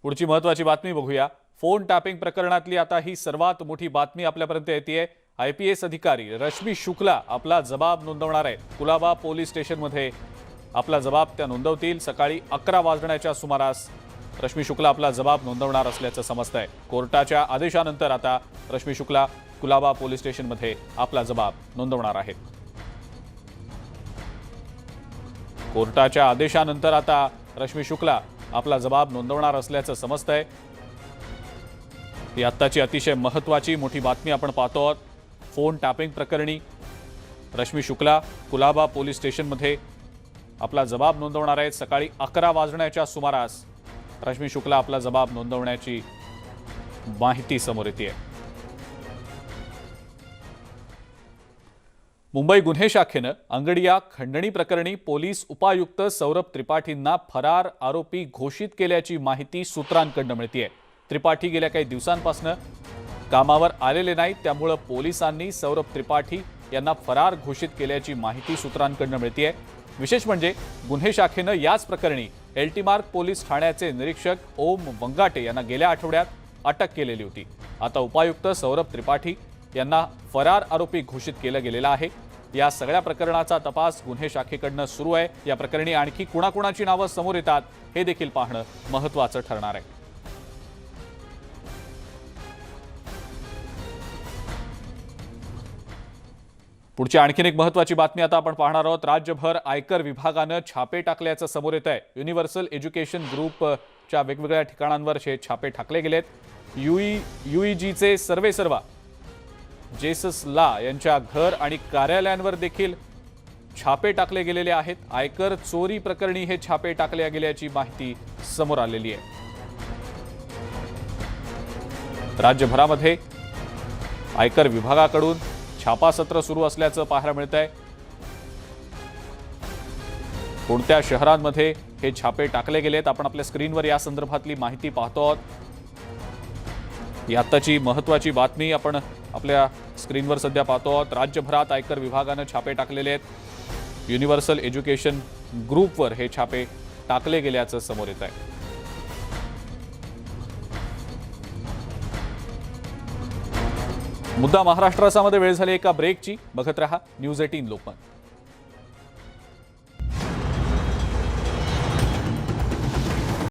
पुढची महत्त्वाची बातमी बघूया। फोन टॅपिंग प्रकरणातली आता ही सर्वात मोठी बातमी आपल्यापर्यंत येतेय। IPS अधिकारी रश्मी शुक्ला आपला जबाब नोंदवणार आहे। कुलाबा पोलीस स्टेशनमध्ये आपला जबाब त्या नोंदवतील। सकाळी 11 वाजण्याच्या सुमारास रश्मी शुक्ला आपला जबाब नोंदवणार असल्याचं समजतंय। कोर्टाच्या आदेशानंतर आता रश्मी शुक्ला कुलाबा पोलीस स्टेशनमध्ये आपला जबाब नोंदवणार आहेत। कोर्टाच्या आदेशानंतर आता रश्मी शुक्ला आपला जबाब नोंदवणार असल्याचं समजतंय। ही आत्ताची अतिशय महत्त्वाची मोठी बातमी आपण पाहतो आहोत। फोन टॅपिंग प्रकरणी रश्मी शुक्ला कुलाबा पोलीस स्टेशनमध्ये आपला जबाब नोंदवणार आहेत। सकाळी 11 वाजण्याच्या सुमारास रश्मी शुक्ला आपला जबाब नोंदवण्याची माहिती समोर येते। मुंबई गुन्हे शाखेनं अंगडिया खंडणी प्रकरणी पोलीस उपायुक्त सौरभ त्रिपाठींना फरार आरोपी घोषित केल्याची माहिती सूत्रांकडून मिळतेय। त्रिपाठी गेल्या काही दिवसांपासून कामावर आलेले नाहीत, त्यामुळे पोलिसांनी सौरभ त्रिपाठी यांना फरार घोषित केल्याची माहिती सूत्रांकडून मिळतेय। विशेष म्हणजे गुन्हे शाखेनं याच प्रकरणी एल्टीमार्क पोलीस ठाण्याचे निरीक्षक ओम वंगाटे यांना गेल्या आठवड्यात अटक केलेली होती। आता उपायुक्त सौरभ त्रिपाठी यांना फरार आरोपी घोषित केलं गेलेलं आहे। या सगळ्या प्रकरणाचा तपास गुन्हे शाखेकडून सुरू आहे। या प्रकरणी आणखी कुणाकुणाची नावं समोर येतात हे देखील पाहणं महत्त्वाचं ठरणार आहे। पुढची आणखीन एक महत्त्वाची बातमी आता आपण पाहणार आहोत। राज्यभर आयकर विभागानं छापे टाकल्याचं समोर येत आहे। युनिव्हर्सल एज्युकेशन ग्रुपच्या वेगवेगळ्या ठिकाणांवर हे छापे टाकले गेलेत। UEGचे सर्वेसर्वा जेसस ला यांच्या घर आणि कार्यालयांवर देखील छापे टाकले गेलेले आहेत। आयकर चोरी प्रकरणी हे छापे टाकल्या गेल्याची माहिती समोर आलेली आहे। राज्यभरामध्ये आयकर विभागाकडून छापासत्र सुरू असल्याचं पाहायला मिळतंय। कोणत्या शहरांमध्ये हे छापे टाकले गेलेत आपण आपल्या स्क्रीनवर या संदर्भातली माहिती पाहतो आहोत। ही आत्ताची महत्त्वाची बातमी आपण आपल्या स्क्रीनवर सध्या पाहतो आहोत। राज्यभरात आयकर विभागानं छापे टाकलेले आहेत। युनिव्हर्सल एज्युकेशन ग्रुपवर हे छापे टाकले गेल्याचं समोर येत आहे। मुद्दा महाराष्ट्रामध्ये वेळ झाली एका ब्रेकची। बघत रहा न्यूज 18 लोकमत।